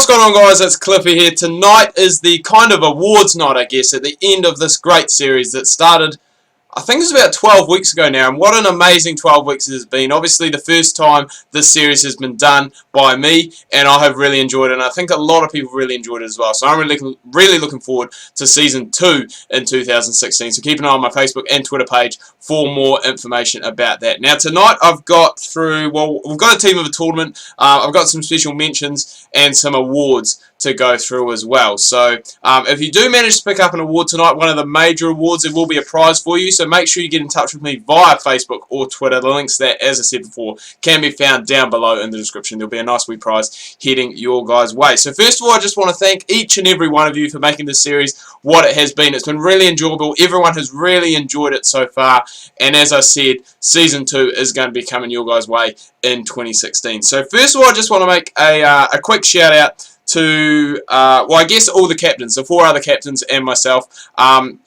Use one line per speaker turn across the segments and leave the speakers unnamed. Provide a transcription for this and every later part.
What's going on, guys? It's Cliffy here. Tonight is the kind of awards night, I guess, at the end of this great series that started, I think it's about 12 weeks ago now, and what an amazing 12 weeks it has been. Obviously, the first time this series has been done by me, and I have really enjoyed it, and I think a lot of people really enjoyed it as well. So I'm really looking forward to Season 2 in 2016. So keep an eye on my Facebook and Twitter page for more information about that. Now, tonight I've got through, well, we've got a team of a tournament. I've got some special mentions and some awards to go through as well. So if you do manage to pick up an award tonight, one of the major awards, there will be a prize for you. So make sure you get in touch with me via Facebook or Twitter. The links that, as I said before, can be found down below in the description. There'll be a nice wee prize heading your guys' way. So first of all, I just want to thank each and every one of you for making this series what it has been. It's been really enjoyable. Everyone has really enjoyed it so far. And as I said, Season 2 is going to be coming your guys' way in 2016. So first of all, I just want to make a quick shout out to, well, I guess all the captains, the 4 other captains and myself,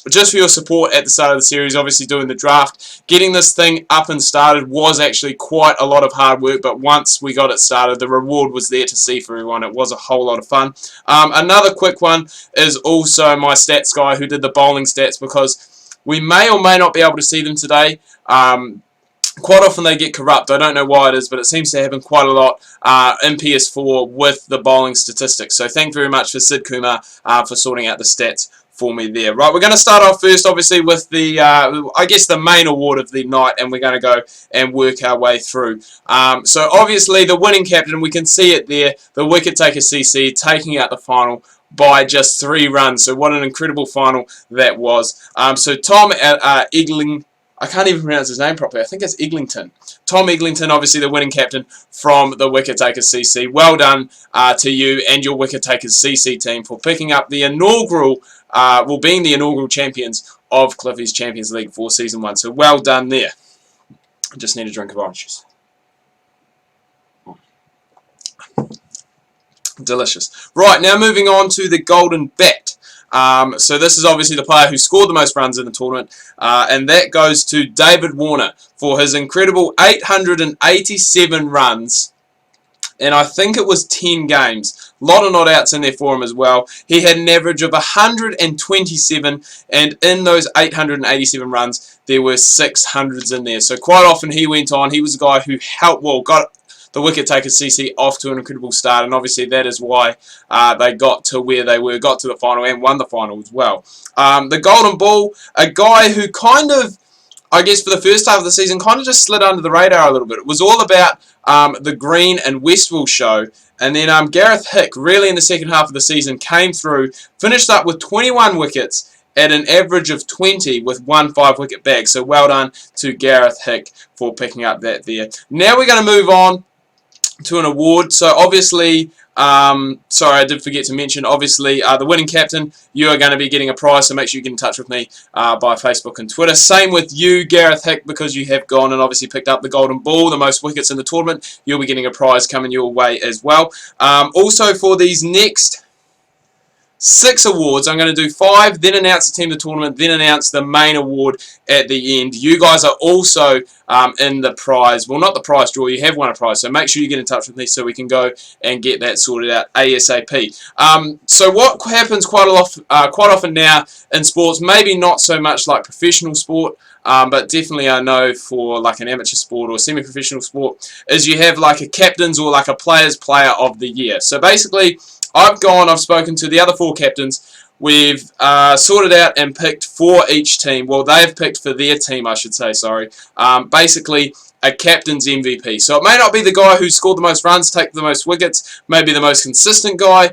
just for your support at the start of the series. Obviously doing the draft, getting this thing up and started was actually quite a lot of hard work, but once we got it started, the reward was there to see for everyone. It was a whole lot of fun. Another quick one is also my stats guy who did the bowling stats, because we may or may not be able to see them today. Quite often they get corrupt. I don't know why it is, but it seems to happen quite a lot in PS4 with the bowling statistics. So thank you very much for Sid Kumar for sorting out the stats for me there. Right, we're going to start off first, obviously, with the, I guess, the main award of the night, and we're going to go and work our way through. So obviously the winning captain, we can see it there, the wicket taker CC taking out the final by just 3 runs. So what an incredible final that was. So Tom Egling, I can't even pronounce his name properly. I think it's Eglinton. Tom Eglinton, obviously the winning captain from the Wicket Takers CC. Well done to you and your Wicket Takers CC team for picking up the inaugural, well, being the inaugural champions of Cliffy's Champions League for Season 1. So well done there. I just need a drink of orange juice. Delicious. Right, now moving on to the Golden Bat. So this is obviously the player who scored the most runs in the tournament, and that goes to David Warner for his incredible 887 runs, and I think it was 10 games. A lot of not outs in there for him as well. He had an average of 127, and in those 887 runs, there were 600s in there. So quite often he went on. He was a guy who helped, well, got the wicket taker CC off to an incredible start, and obviously that is why they got to where they were, got to the final and won the final as well. The Golden Ball, a guy who kind of, I guess for the first half of the season, kind of just slid under the radar a little bit. It was all about the Green and Westville show, and then Gareth Hick really in the second half of the season came through, finished up with 21 wickets at an average of 20 with 1 5-wicket bag. So well done to Gareth Hick for picking up that there. Now we're going to move on to an award. So obviously, sorry, I did forget to mention, obviously the winning captain, you are going to be getting a prize, so make sure you get in touch with me by Facebook and Twitter. Same with you, Gareth Hick, because you have gone and obviously picked up the Golden Ball, the most wickets in the tournament. You'll be getting a prize coming your way as well. Also for these next 6 awards, I'm going to do 5, then announce the team of the tournament, then announce the main award at the end. You guys are also in the prize, well, not the prize draw, you have won a prize, so make sure you get in touch with me so we can go and get that sorted out ASAP. So what happens quite often now in sports, maybe not so much like professional sport, but definitely I know for like an amateur sport or semi-professional sport, is you have like a captain's or like a player's player of the year. So basically, I've spoken to the other 4 captains. We've sorted out and picked for each team. Well, they've picked for their team, I should say, sorry. Basically, a captain's MVP. So it may not be the guy who scored the most runs, take the most wickets, maybe the most consistent guy,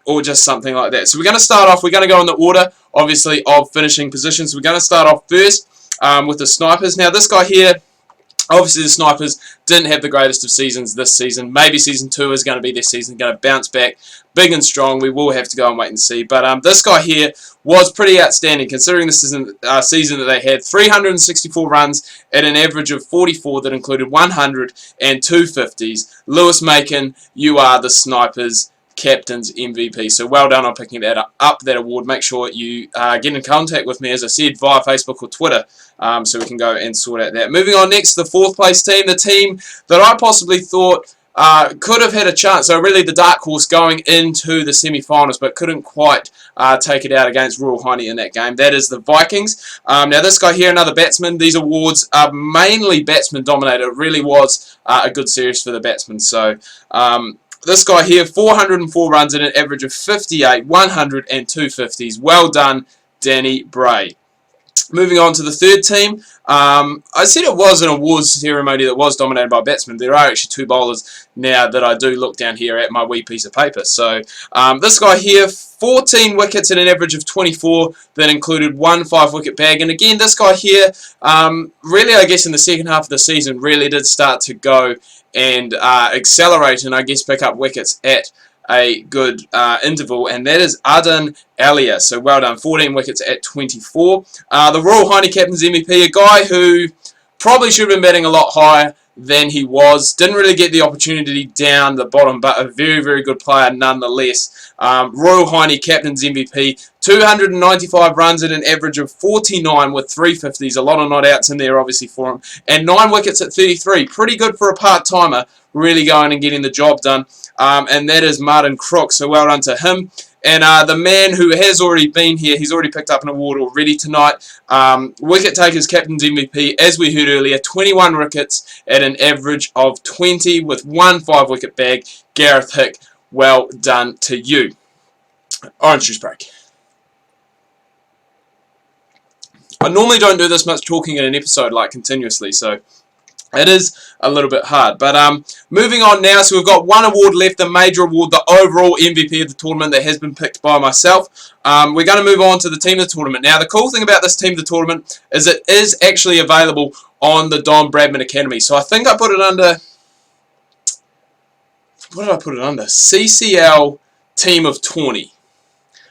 or just something like that. So we're going to start off, we're going to go in the order, obviously, of finishing positions. We're going to start off first with the snipers. Now, this guy here, obviously the snipers didn't have the greatest of seasons this season. Maybe Season 2 is going to be their season, going to bounce back big and strong. We will have to go and wait and see. But this guy here was pretty outstanding considering this is a season that they had 364 runs at an average of 44 that included 100 and 250s. Lewis Macon, you are the snipers captain's MVP. So well done on picking that up, that award. Make sure you get in contact with me, as I said, via Facebook or Twitter, so we can go and sort out that. Moving on next, the 4th place team, the team that I possibly thought could have had a chance. So really the dark horse going into the semi-finals, but couldn't quite take it out against Royal Hiney in that game. That is the Vikings. Now this guy here, another batsman. These awards are mainly batsman dominated. It really was a good series for the batsmen. So this guy here, 404 runs at an average of 58, 100 and 250s. Well done, Danny Bray. Moving on to the third team, I said it was an awards ceremony that was dominated by batsmen. There are actually 2 bowlers now that I do look down here at my wee piece of paper. So this guy here, 14 wickets at an average of 24, that included 1 5-wicket bag. And again, this guy here, really I guess in the second half of the season, really did start to go and accelerate and I guess pick up wickets at a good interval, and that is Adan Alia. So well done, 14 wickets at 24. The Royal Hiney Captain's MVP, a guy who probably should have been batting a lot higher than he was. Didn't really get the opportunity down the bottom, but a very, very good player nonetheless. Royal Hiney Captain's MVP, 295 runs at an average of 49 with 350s. A lot of not outs in there obviously for him. And 9 wickets at 33. Pretty good for a part-timer, really going and getting the job done. And that is Martin Crook, so well done to him. And the man who has already been here, he's already picked up an award already tonight. Wicket takers Captain's MVP, as we heard earlier, 21 wickets at an average of 20 with 1 5-wicket bag. Gareth Hick, well done to you. Orange juice break. I normally don't do this much talking in an episode like continuously, so it is a little bit hard. But moving on now, so we've got 1 award left, the major award, the overall MVP of the tournament that has been picked by myself. We're going to move on to the team of the tournament. Now, the cool thing about this team of the tournament is it is actually available on the Don Bradman Academy. So I think I put it under, what did I put it under? CCL Team of 20.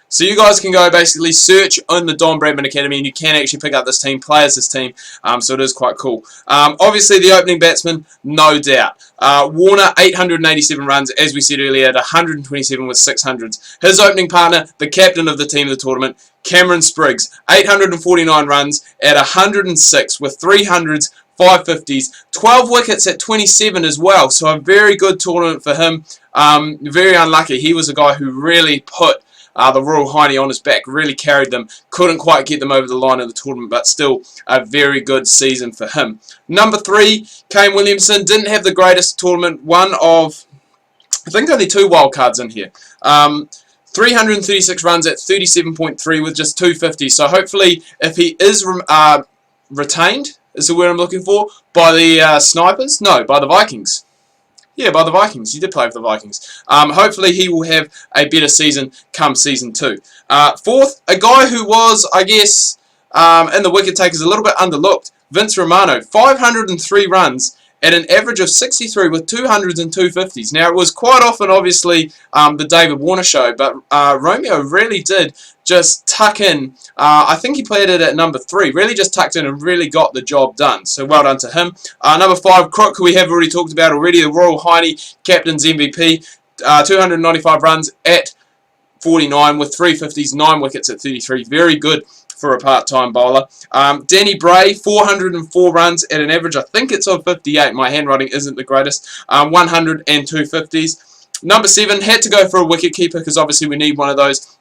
So you guys can go basically search on the Don Bradman Academy and you can actually pick up this team, play as this team, so it is quite cool. Obviously the opening batsman, no doubt. Warner, 887 runs, as we said earlier, at 127 with 600s. His opening partner, the captain of the team of the tournament, Cameron Spriggs, 849 runs at 106 with 300s, 550s, 12 wickets at 27 as well, so a very good tournament for him. Very unlucky. He was a guy who really put the Royal Hiney on his back, really carried them, couldn't quite get them over the line of the tournament, but still a very good season for him. Number 3, Kane Williamson, didn't have the greatest tournament, one of, I think only 2 wild cards in here. 336 runs at 37.3 with just 250, so hopefully if he is retained, is the word I'm looking for, by the Snipers? No, by the Vikings. Yeah, by the Vikings. He did play for the Vikings. Hopefully he will have a better season come season 2. 4th, a guy who was, I guess, in the wicket takers a little bit underlooked, Vince Romano, 503 runs at an average of 63 with 200s and 250s. Now, it was quite often, obviously, the David Warner show, but Romeo really did just tuck in. I think he played it at number 3. Really just tucked in and really got the job done. So well done to him. Number 5, Crook, who we have already talked about already, the Royal Hiney Captain's MVP. 295 runs at 49 with 350s, 9 wickets at 33. Very good for a part-time bowler. Danny Bray, 404 runs at an average, I think it's of 58. My handwriting isn't the greatest. 100 and 250s. Number 7, had to go for a wicket keeper because obviously we need one of those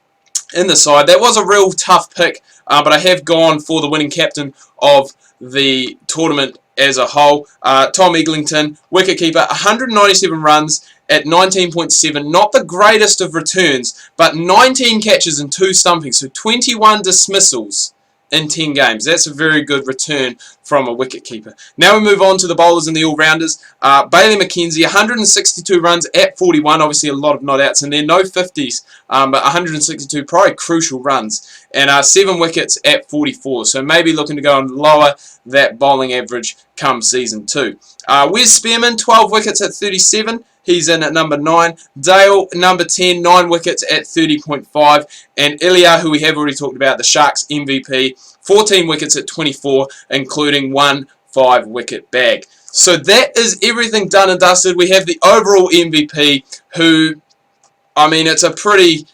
in the side. That was a real tough pick, but I have gone for the winning captain of the tournament as a whole. Tom Eglington, wicketkeeper, 197 runs at 19.7. Not the greatest of returns, but 19 catches and 2 stumpings, so 21 dismissals in 10 games. That's a very good return from a wicketkeeper. Now we move on to the bowlers and the all-rounders. Bailey McKenzie, 162 runs at 41. Obviously a lot of not-outs in there. No 50s, but 162 probably crucial runs. And 7 wickets at 44. So maybe looking to go and lower that bowling average come season 2. Wes Spearman, 12 wickets at 37. He's in at number 9. Dale, number 10, 9 wickets at 30.5. And Ilya, who we have already talked about, the Sharks MVP, 14 wickets at 24, including 1 5-wicket bag. So that is everything done and dusted. We have the overall MVP, who, I mean, it's a pretty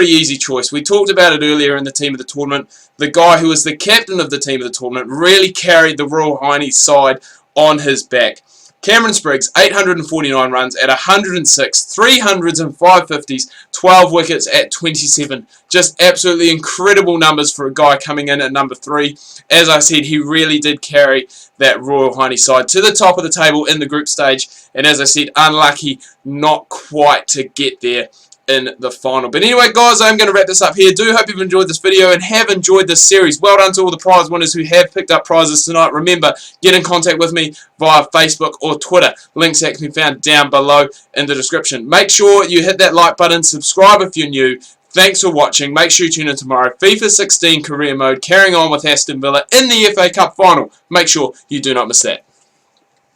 easy choice. We talked about it earlier in the team of the tournament. The guy who was the captain of the team of the tournament really carried the Royal Hiney side on his back. Cameron Spriggs, 849 runs at 106, 300s and 550s, 12 wickets at 27. Just absolutely incredible numbers for a guy coming in at number 3. As I said, he really did carry that Royal Hiney side to the top of the table in the group stage. And as I said, unlucky not quite to get there in the final. But anyway, guys, I'm going to wrap this up here. Do hope you've enjoyed this video and have enjoyed this series. Well done to all the prize winners who have picked up prizes tonight. Remember, get in contact with me via Facebook or Twitter. Links that can be found down below in the description. Make sure you hit that like button, subscribe if you're new. Thanks for watching. Make sure you tune in tomorrow. FIFA 16 career mode, carrying on with Aston Villa in the FA Cup final. Make sure you do not miss that.